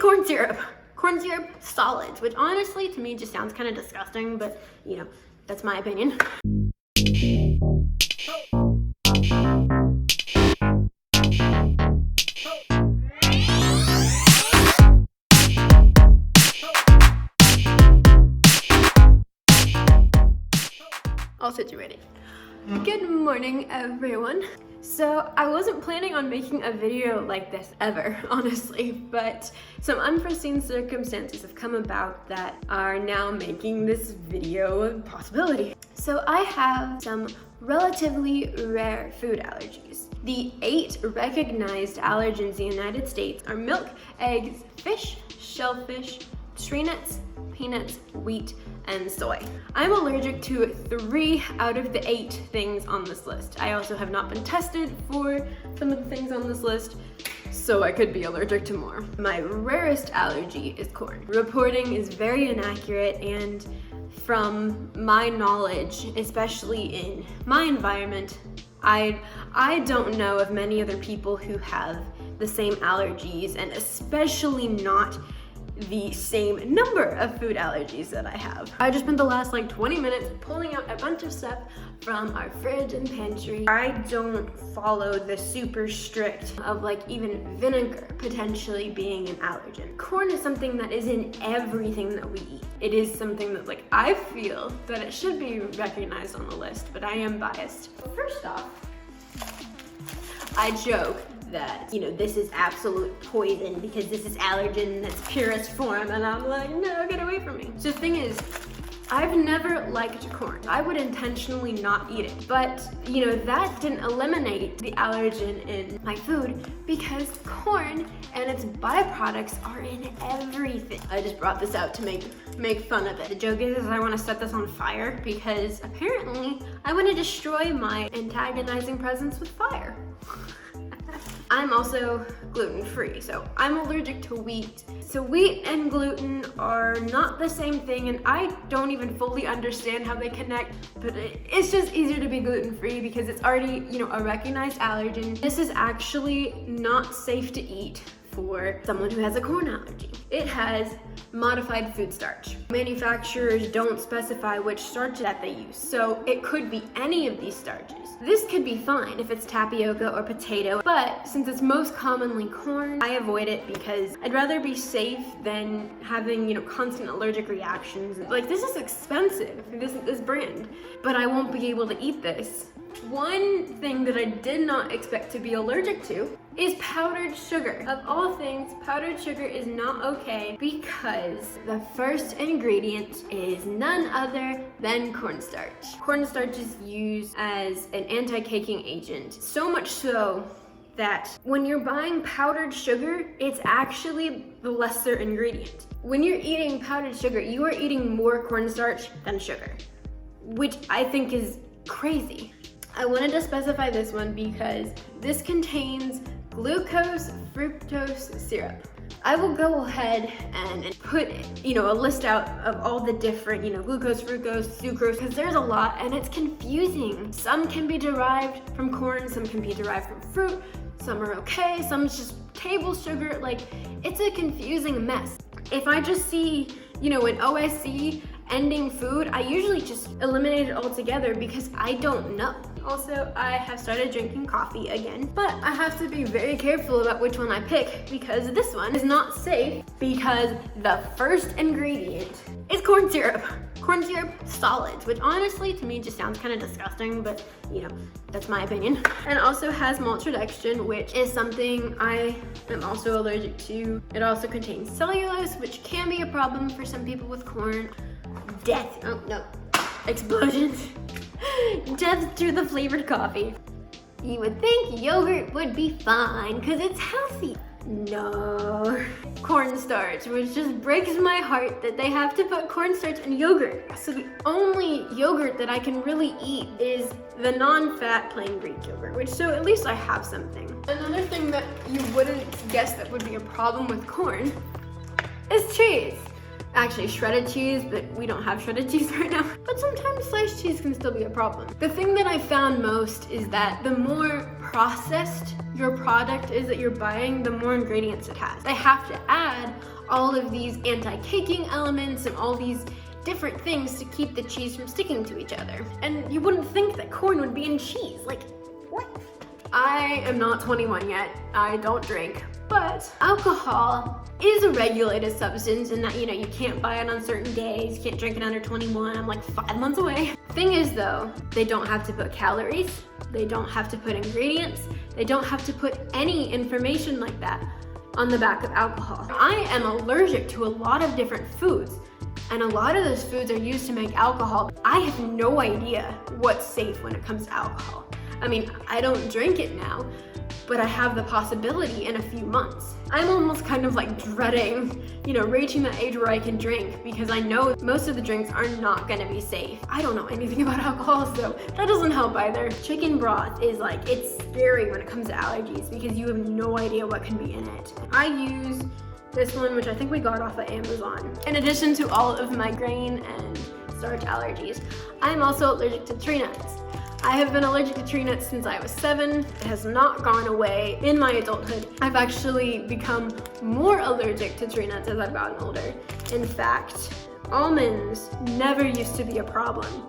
corn syrup. Corn syrup solids, which honestly to me just sounds kind of disgusting, but you know, that's my opinion. All situated. Good morning, everyone. So I wasn't planning on making a video like this ever, honestly, but some unforeseen circumstances have come about that are now making this video a possibility. So I have some relatively rare food allergies. The 8 recognized allergens in the United States are milk, eggs, fish, shellfish, tree nuts, peanuts, wheat, and soy. I'm allergic to 3 out of the 8 things on this list. I also have not been tested for some of the things on this list, so I could be allergic to more. My rarest allergy is corn. Reporting is very inaccurate, and from my knowledge, especially in my environment, I don't know of many other people who have the same allergies, and especially not the same number of food allergies that I have. I just spent the last like 20 minutes pulling out a bunch of stuff from our fridge and pantry. I don't follow the super strict of like even vinegar potentially being an allergen. Corn is something that is in everything that we eat. It is something that like I feel that it should be recognized on the list, but I am biased. First off, I joke that, you know, this is absolute poison because this is allergen in its purest form, and I'm like, no, get away from me. So the thing is, I've never liked corn. I would intentionally not eat it, but you know, that didn't eliminate the allergen in my food because corn and its byproducts are in everything. I just brought this out to make fun of it. The joke is I want to set this on fire because apparently I want to destroy my antagonizing presence with fire. I'm also gluten-free, so I'm allergic to wheat. So wheat and gluten are not the same thing, and I don't even fully understand how they connect, but it's just easier to be gluten-free because it's already, you know, a recognized allergen. This is actually not safe to eat for someone who has a corn allergy. It has modified food starch. Manufacturers don't specify which starch that they use, so it could be any of these starches. This could be fine if it's tapioca or potato, but since it's most commonly corn, I avoid it because I'd rather be safe than having, you know, constant allergic reactions. Like, this is expensive, this brand, but I won't be able to eat this. One thing that I did not expect to be allergic to is powdered sugar. Of all things, powdered sugar is not okay because the first ingredient is none other than cornstarch. Cornstarch is used as an anti-caking agent, so much so that when you're buying powdered sugar, it's actually the lesser ingredient. When you're eating powdered sugar, you are eating more cornstarch than sugar, which I think is crazy. I wanted to specify this one because this contains glucose fructose syrup. I will go ahead and put, you know, a list out of all the different, you know, glucose, fructose, sucrose, because there's a lot and it's confusing. Some can be derived from corn, some can be derived from fruit, some are okay, some is just table sugar. Like, it's a confusing mess. If I just see, you know, an OSC ending food, I usually just eliminate it altogether because I don't know. Also, I have started drinking coffee again, but I have to be very careful about which one I pick because this one is not safe because the first ingredient is corn syrup. Corn syrup solids, which honestly to me just sounds kind of disgusting, but you know, that's my opinion. And also has maltodextrin, which is something I am also allergic to. It also contains cellulose, which can be a problem for some people with corn. Death, oh no, explosions. Death to the flavored coffee. You would think yogurt would be fine because it's healthy. No. Cornstarch, which just breaks my heart that they have to put cornstarch in yogurt. So the only yogurt that I can really eat is the non-fat plain Greek yogurt, which so at least I have something. Another thing that you wouldn't guess that would be a problem with corn is cheese. Actually, shredded cheese, but we don't have shredded cheese right now. But sometimes sliced cheese can still be a problem. The thing that I found most is that the more processed your product is that you're buying, the more ingredients it has. They have to add all of these anti-caking elements and all these different things to keep the cheese from sticking to each other. And you wouldn't think that corn would be in cheese. Like, what? I am not 21 yet. I don't drink. But alcohol is a regulated substance in that, you know, you can't buy it on certain days, you can't drink it under 21. I'm like 5 months away. Thing is though, they don't have to put calories, they don't have to put ingredients, they don't have to put any information like that on the back of alcohol. I am allergic to a lot of different foods, and a lot of those foods are used to make alcohol. I have no idea what's safe when it comes to alcohol. I mean, I don't drink it now, but I have the possibility in a few months. I'm almost kind of like dreading, you know, reaching that age where I can drink, because I know most of the drinks are not gonna be safe. I don't know anything about alcohol, so that doesn't help either. Chicken broth is like, it's scary when it comes to allergies because you have no idea what can be in it. I use this one, which I think we got off of Amazon. In addition to all of my grain and starch allergies, I'm also allergic to tree nuts. I have been allergic to tree nuts since I was 7. It has not gone away in my adulthood. I've actually become more allergic to tree nuts as I've gotten older. In fact, almonds never used to be a problem,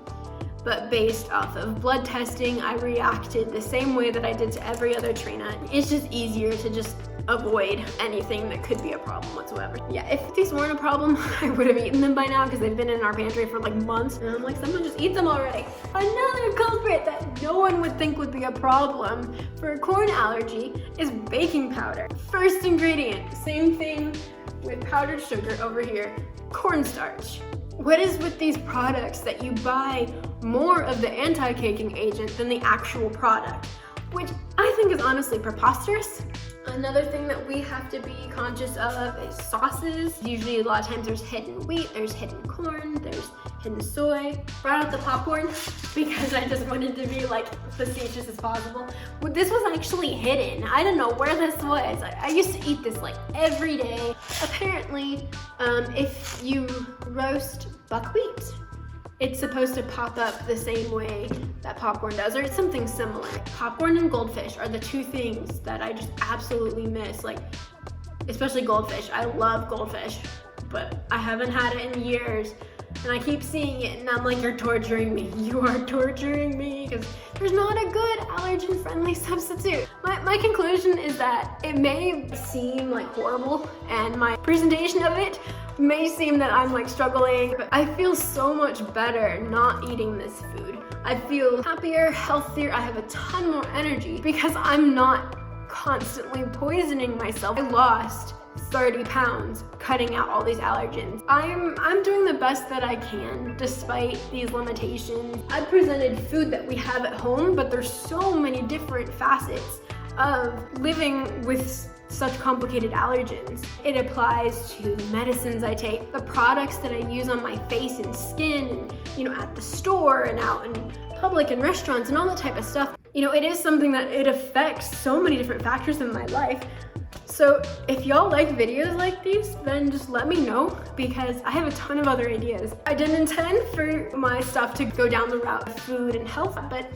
but based off of blood testing, I reacted the same way that I did to every other tree nut. It's just easier to just avoid anything that could be a problem whatsoever. Yeah, if these weren't a problem, I would have eaten them by now because they've been in our pantry for like months. And I'm like, someone just eat them already. Another culprit that no one would think would be a problem for a corn allergy is baking powder. First ingredient, same thing with powdered sugar over here, cornstarch. What is with these products that you buy more of the anti-caking agent than the actual product? Which I think is honestly preposterous. Another thing that we have to be conscious of is sauces. Usually a lot of times there's hidden wheat, there's hidden corn, there's hidden soy. Brought out the popcorn because I just wanted to be like facetious as possible. But this was actually hidden. I don't know where this was. I used to eat this like every day. Apparently, if you roast buckwheat, it's supposed to pop up the same way that popcorn does, or it's something similar. Popcorn and goldfish are the two things that I just absolutely miss, like, especially goldfish. I love goldfish, but I haven't had it in years, and I keep seeing it, and I'm like, you're torturing me. You are torturing me, because there's not a good allergen-friendly substitute. My conclusion is that it may seem like horrible, and my presentation of it may seem that I'm like struggling, but I feel so much better not eating this food. I feel happier, healthier, I have a ton more energy because I'm not constantly poisoning myself. I lost 30 pounds cutting out all these allergens. I'm doing the best that I can despite these limitations. I presented food that we have at home, but there's so many different facets of living with such complicated allergens. It applies to the medicines I take, the products that I use on my face and skin, and, you know, at the store and out in public and restaurants and all that type of stuff. You know, it is something that it affects so many different factors in my life. So if y'all like videos like these, then just let me know, because I have a ton of other ideas. I didn't intend for my stuff to go down the route of food and health, but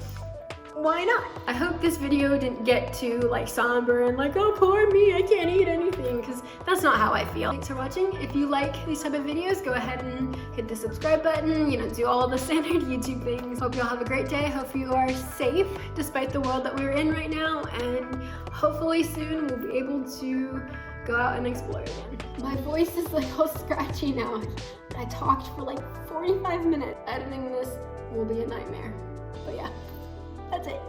why not? I hope this video didn't get too like somber and like, oh poor me, I can't eat anything, because that's not how I feel. Thanks for watching. If you like these type of videos, go ahead and hit the subscribe button, you know, do all the standard YouTube things. Hope y'all have a great day. Hope you are safe despite the world that we're in right now, and hopefully soon we'll be able to go out and explore again. My voice is like all scratchy now. I talked for like 45 minutes. Editing this will be a nightmare, but yeah. That's it.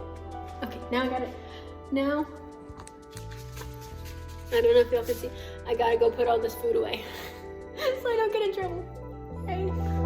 Okay, now I got it. Now, I don't know if y'all can see, I gotta go put all this food away so I don't get in trouble. Okay.